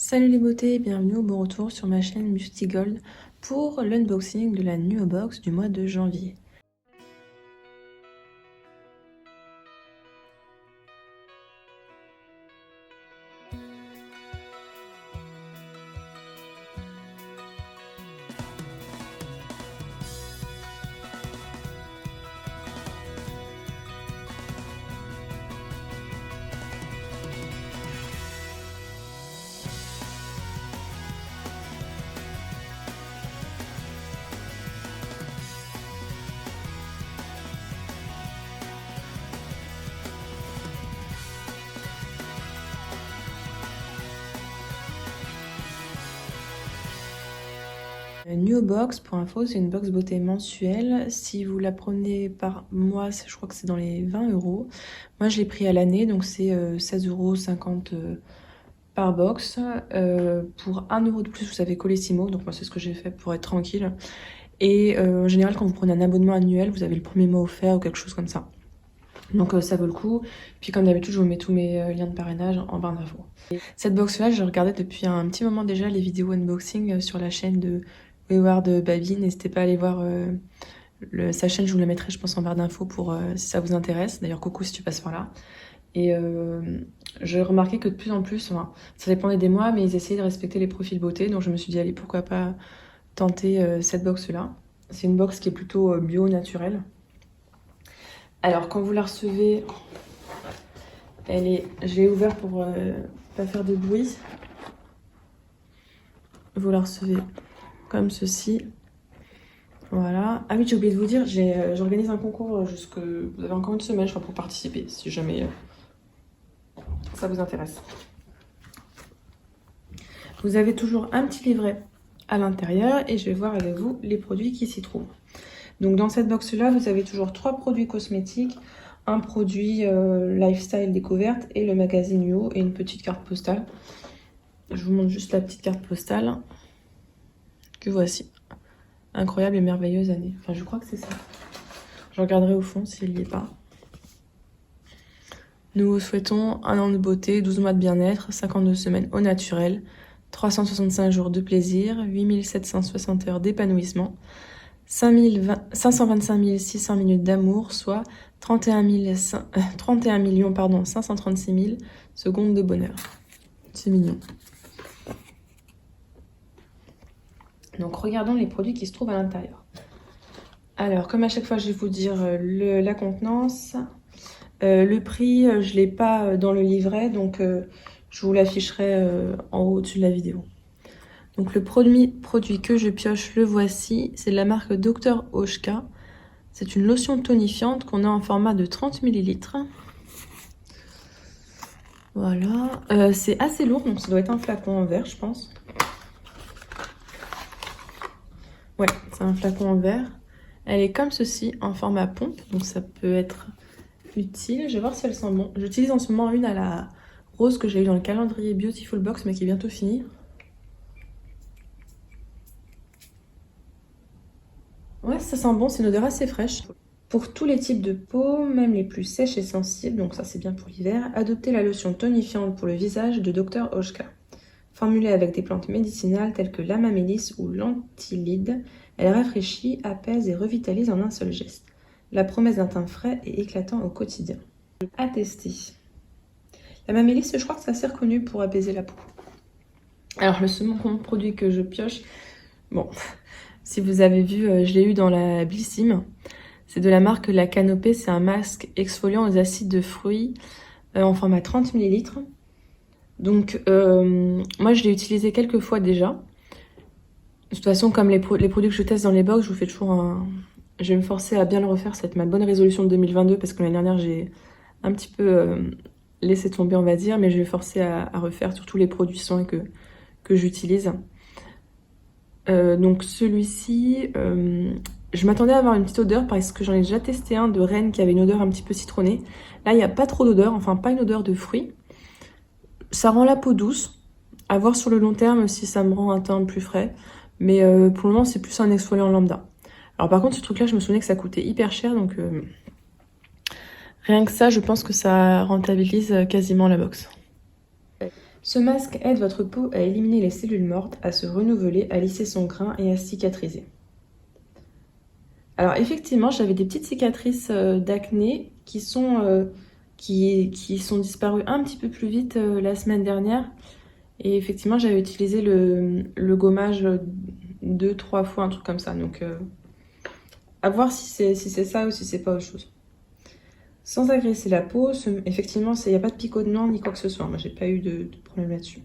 Salut les beautés, bienvenue au bon retour sur ma chaîne Beauty Gold pour l'unboxing de la Nuobox du mois de janvier. Nuobox, pour info, c'est une box beauté mensuelle. Si vous la prenez par mois, je crois que c'est dans les 20 euros. Moi, je l'ai pris à l'année, donc c'est 16,50 € par box. Pour 1 euro de plus, vous avez Colissimo, donc moi, c'est ce que j'ai fait pour être tranquille. Et en général, quand vous prenez un abonnement annuel, vous avez le premier mois offert ou quelque chose comme ça. Donc ça vaut le coup. Puis comme d'habitude, je vous mets tous mes liens de parrainage en barre d'infos. Cette box-là, je regardais depuis un petit moment déjà les vidéos unboxing sur la chaîne de Wayward Baby. N'hésitez pas à aller voir sa chaîne, je vous la mettrai je pense en barre d'infos pour si ça vous intéresse. D'ailleurs, coucou si tu passes par là. Et j'ai remarqué que de plus en plus, enfin, ça dépendait des mois, mais ils essayaient de respecter les profils beauté. Donc je me suis dit, allez, pourquoi pas tenter cette box-là. C'est une box qui est plutôt bio, naturelle. Alors, quand vous la recevez, je l'ai ouverte pour pas faire de bruit. Vous la recevez comme ceci. Voilà. Ah oui, j'ai oublié de vous dire, j'organise un concours vous avez encore une semaine, je crois, pour participer, si jamais ça vous intéresse. Vous avez toujours un petit livret à l'intérieur et je vais voir avec vous les produits qui s'y trouvent. Donc dans cette box-là, vous avez toujours 3 produits cosmétiques, un produit lifestyle découverte et le magazine UO et une petite carte postale. Je vous montre juste la petite carte postale que voici. Incroyable et merveilleuse année. Enfin, je crois que c'est ça. Je regarderai au fond s'il n'y est pas. Nous vous souhaitons un an de beauté, 12 mois de bien-être, 52 semaines au naturel, 365 jours de plaisir, 8760 heures d'épanouissement, 525 600 minutes d'amour, soit 31 536 000 secondes de bonheur. C'est mignon. Donc regardons les produits qui se trouvent à l'intérieur. Alors, comme à chaque fois, je vais vous dire la contenance. Le prix, je ne l'ai pas dans le livret, donc je vous l'afficherai en haut au-dessus de la vidéo. Donc le produit que je pioche, le voici. C'est de la marque Dr Oshka. C'est une lotion tonifiante qu'on a en format de 30 ml. Voilà. C'est assez lourd, donc ça doit être un flacon en verre, je pense. Ouais, c'est un flacon en verre. Elle est comme ceci, en format pompe, donc ça peut être utile. Je vais voir si elle sent bon. J'utilise en ce moment une à la rose que j'ai eu dans le calendrier Beautiful Box, mais qui est bientôt fini. Ouais, ça sent bon, c'est une odeur assez fraîche. Pour tous les types de peau, même les plus sèches et sensibles, donc ça c'est bien pour l'hiver, adoptez la lotion tonifiante pour le visage de Dr Oshka. Formulée avec des plantes médicinales telles que l'amamélis ou l'antilide, elle rafraîchit, apaise et revitalise en un seul geste. La promesse d'un teint frais et éclatant au quotidien. À tester. L'amamélis, je crois que c'est assez reconnu pour apaiser la peau. Alors le second produit que je pioche, bon, si vous avez vu, je l'ai eu dans la Blissim. C'est de la marque La Canopée, c'est un masque exfoliant aux acides de fruits en format 30 ml. Donc moi je l'ai utilisé quelques fois déjà. De toute façon, comme les produits que je teste dans les box, je vous fais toujours un... Je vais me forcer à bien le refaire, c'est ma bonne résolution de 2022 parce que l'année dernière j'ai un petit peu laissé tomber on va dire, mais je vais forcer à refaire sur tous les produits soins que j'utilise. Donc celui-ci, je m'attendais à avoir une petite odeur parce que j'en ai déjà testé un de Rennes qui avait une odeur un petit peu citronnée. Là il n'y a pas trop d'odeur, enfin pas une odeur de fruits. Ça rend la peau douce, à voir sur le long terme si ça me rend un teint plus frais. Mais pour le moment, c'est plus un exfoliant lambda. Alors par contre, ce truc-là, je me souvenais que ça coûtait hyper cher. Donc rien que ça, je pense que ça rentabilise quasiment la box. Ce masque aide votre peau à éliminer les cellules mortes, à se renouveler, à lisser son grain et à cicatriser. Alors effectivement, j'avais des petites cicatrices d'acné qui sont disparues un petit peu plus vite la semaine dernière. Et effectivement, j'avais utilisé le gommage 2-3 fois, un truc comme ça. Donc à voir si c'est ça ou si c'est pas autre chose. Sans agresser la peau, effectivement, il n'y a pas de picotement ni quoi que ce soit. Moi, j'ai pas eu de problème là-dessus.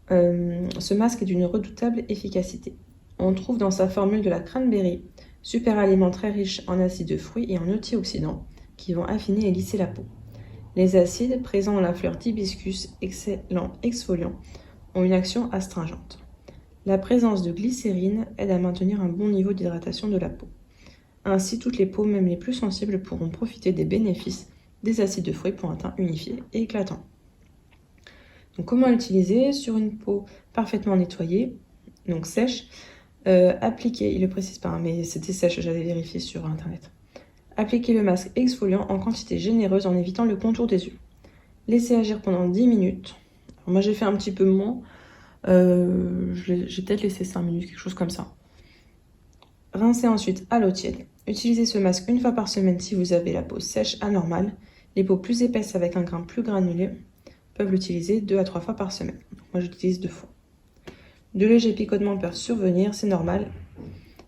Ce masque est d'une redoutable efficacité. On trouve dans sa formule de la cranberry, super aliment très riche en acides de fruits et en antioxydants qui vont affiner et lisser la peau. Les acides, présents dans la fleur d'hibiscus, excellent exfoliant, ont une action astringente. La présence de glycérine aide à maintenir un bon niveau d'hydratation de la peau. Ainsi, toutes les peaux, même les plus sensibles, pourront profiter des bénéfices des acides de fruits pour un teint unifié et éclatant. Donc, comment l'utiliser sur une peau parfaitement nettoyée, donc sèche, appliquez, il ne le précise pas, mais c'était sèche, j'avais vérifié sur internet. Appliquez le masque exfoliant en quantité généreuse en évitant le contour des yeux. Laissez agir pendant 10 minutes. Alors, moi j'ai fait un petit peu moins, j'ai peut-être laissé 5 minutes, quelque chose comme ça. Rincez ensuite à l'eau tiède. Utilisez ce masque une fois par semaine si vous avez la peau sèche anormale. Les peaux plus épaisses avec un grain plus granulé peuvent l'utiliser 2 à 3 fois par semaine. Moi j'utilise 2 fois. De légers picotements peuvent survenir, c'est normal.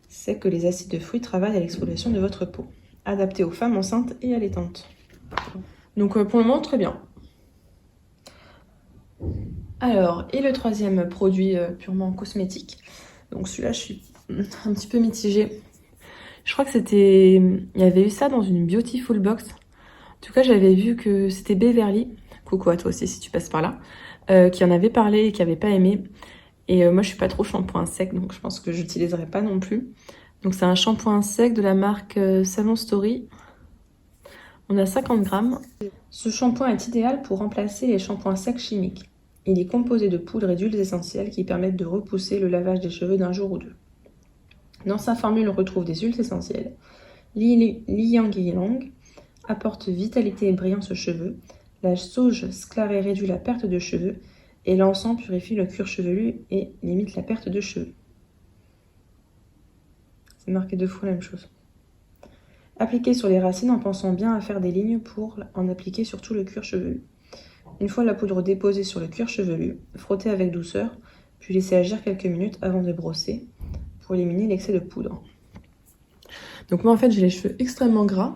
C'est que les acides de fruits travaillent à l'exfoliation de votre peau. Adapté aux femmes enceintes et allaitantes. Donc pour le moment, très bien. Alors, et le troisième produit purement cosmétique. Donc celui-là, je suis un petit peu mitigée. Je crois que c'était... Il y avait eu ça dans une Beautiful Box. En tout cas, j'avais vu que c'était Beverly. Coucou à toi aussi si tu passes par là. Qui en avait parlé et qui n'avait pas aimé. Et moi, je suis pas trop shampoing sec, donc je pense que j'utiliserai pas non plus. Donc c'est un shampoing sec de la marque Salon Story. On a 50 grammes. Ce shampoing est idéal pour remplacer les shampoings secs chimiques. Il est composé de poudres et d'huiles essentielles qui permettent de repousser le lavage des cheveux d'un jour ou deux. Dans sa formule, on retrouve des huiles essentielles. L'ylang-ylang apporte vitalité et brillance aux cheveux. La sauge sclarée réduit la perte de cheveux. Et l'encens purifie le cuir chevelu et limite la perte de cheveux. C'est marqué 2 fois la même chose. Appliquez sur les racines en pensant bien à faire des lignes pour en appliquer sur tout le cuir chevelu. Une fois la poudre déposée sur le cuir chevelu, frottez avec douceur, puis laissez agir quelques minutes avant de brosser pour éliminer l'excès de poudre. Donc moi en fait j'ai les cheveux extrêmement gras.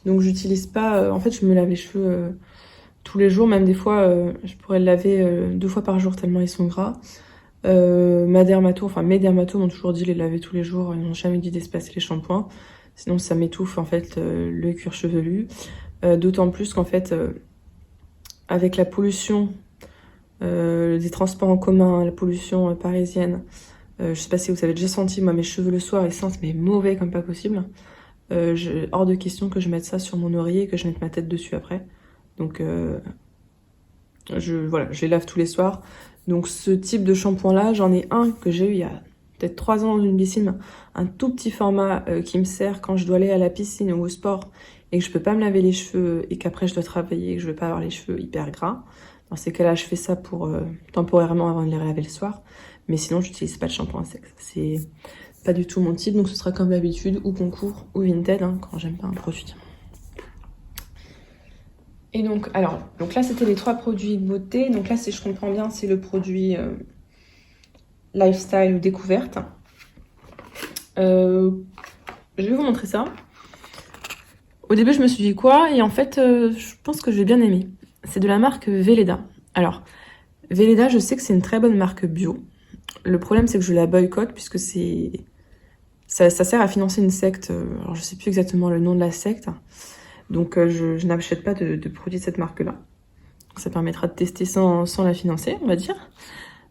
Donc j'utilise pas... en fait je me lave les cheveux... tous les jours, même des fois, je pourrais le laver 2 fois par jour tellement ils sont gras. Mes dermatos m'ont toujours dit de les laver tous les jours. Ils n'ont jamais dit d'espacer les shampoings. Sinon, ça m'étouffe en fait le cuir chevelu. D'autant plus qu'en fait, avec la pollution des transports en commun, la pollution parisienne, je sais pas si vous avez déjà senti, moi mes cheveux le soir ils sentent mais mauvais comme pas possible. Hors de question que je mette ça sur mon oreiller et que je mette ma tête dessus après. Donc je les lave tous les soirs. Donc ce type de shampoing là, j'en ai un que j'ai eu il y a peut-être 3 ans dans une piscine, un tout petit format qui me sert quand je dois aller à la piscine ou au sport et que je peux pas me laver les cheveux et qu'après je dois travailler et que je veux pas avoir les cheveux hyper gras. Dans ces cas-là, je fais ça pour temporairement avant de les laver le soir. Mais sinon, j'utilise pas de shampoing sec. C'est pas du tout mon type, donc ce sera comme d'habitude, ou Concours ou Vinted, quand j'aime pas un produit. Et donc là c'était les 3 produits beauté. Donc là, si je comprends bien, c'est le produit lifestyle ou découverte. Je vais vous montrer ça. Au début, je me suis dit quoi? Et en fait, je pense que je vais bien aimer. C'est de la marque Velleda. Alors, Velleda, je sais que c'est une très bonne marque bio. Le problème, c'est que je la boycotte puisque ça sert à financer une secte. Alors, je sais plus exactement le nom de la secte. Donc, je n'achète pas de produits de cette marque-là. Ça permettra de tester sans la financer, on va dire.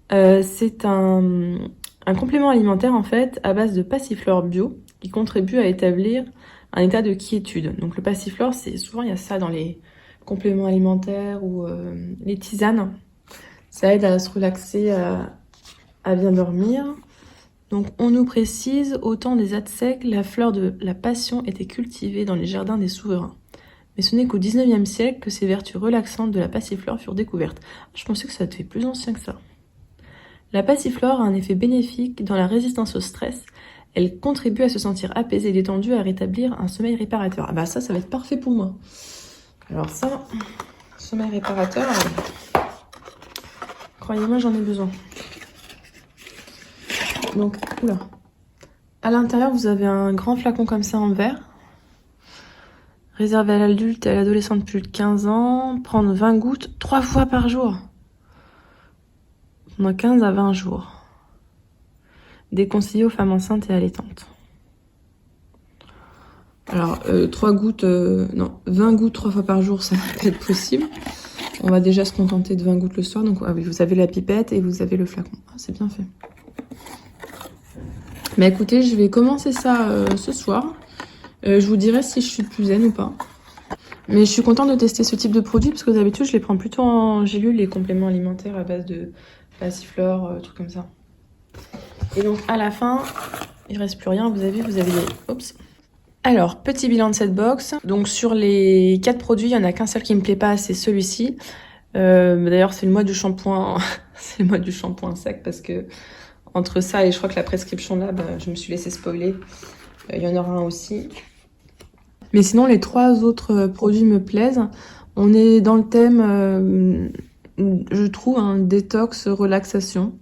C'est un complément alimentaire, en fait, à base de passiflore bio qui contribue à établir un état de quiétude. Donc, le passiflore, souvent, il y a ça dans les compléments alimentaires ou les tisanes. Ça aide à se relaxer, à bien dormir. Donc, on nous précise, au temps des Aztèques, la fleur de la passion était cultivée dans les jardins des souverains. Mais ce n'est qu'au 19e siècle que ces vertus relaxantes de la passiflore furent découvertes. Je pensais que ça devait être plus ancien que ça. La passiflore a un effet bénéfique dans la résistance au stress. Elle contribue à se sentir apaisé et détendu et à rétablir un sommeil réparateur. Ah bah ça va être parfait pour moi. Alors ça, sommeil réparateur, croyez-moi, j'en ai besoin. Donc, oula. À l'intérieur, vous avez un grand flacon comme ça en verre. Réservé à l'adulte et à l'adolescent de plus de 15 ans. Prendre 20 gouttes 3 fois par jour. Pendant 15 à 20 jours. Déconseillé aux femmes enceintes et allaitantes. Alors, 3 gouttes, non, 20 gouttes 3 fois par jour, ça va pas être possible. On va déjà se contenter de 20 gouttes le soir. Donc, ah oui, vous avez la pipette et vous avez le flacon. Ah, c'est bien fait. Mais écoutez, je vais commencer ça ce soir. Je vous dirai si je suis plus zen ou pas. Mais je suis contente de tester ce type de produit parce que d'habitude, je les prends plutôt en gélule, les compléments alimentaires à base de passiflore, trucs comme ça. Et donc, à la fin, il reste plus rien. Vous avez les... Oups. Alors, petit bilan de cette box. Donc, sur les 4 produits, il n'y en a qu'un seul qui me plaît pas, c'est celui-ci. D'ailleurs, c'est le mois du shampoing. C'est le mois du shampoing sec parce que entre ça et je crois que la prescription là, je me suis laissé spoiler. Il y en aura un aussi. Mais sinon, les 3 autres produits me plaisent. On est dans le thème, je trouve, un détox relaxation.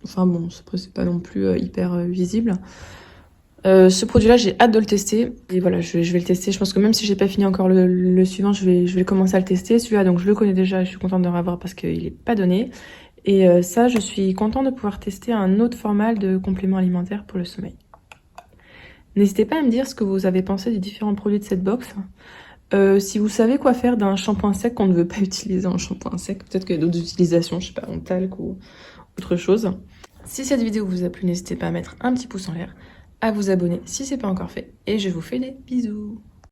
Enfin bon, c'est pas non plus hyper visible. Ce produit-là, j'ai hâte de le tester. Et voilà, je vais le tester. Je pense que même si j'ai pas fini encore le suivant, je vais commencer à le tester. Celui-là, donc je le connais déjà. Je suis contente de le revoir parce qu'il est pas donné. Et ça, je suis contente de pouvoir tester un autre format de complément alimentaire pour le sommeil. N'hésitez pas à me dire ce que vous avez pensé des différents produits de cette box. Si vous savez quoi faire d'un shampoing sec qu'on ne veut pas utiliser en shampoing sec, peut-être qu'il y a d'autres utilisations, je sais pas, en talc ou autre chose. Si cette vidéo vous a plu, n'hésitez pas à mettre un petit pouce en l'air, à vous abonner si c'est pas encore fait, et je vous fais des bisous.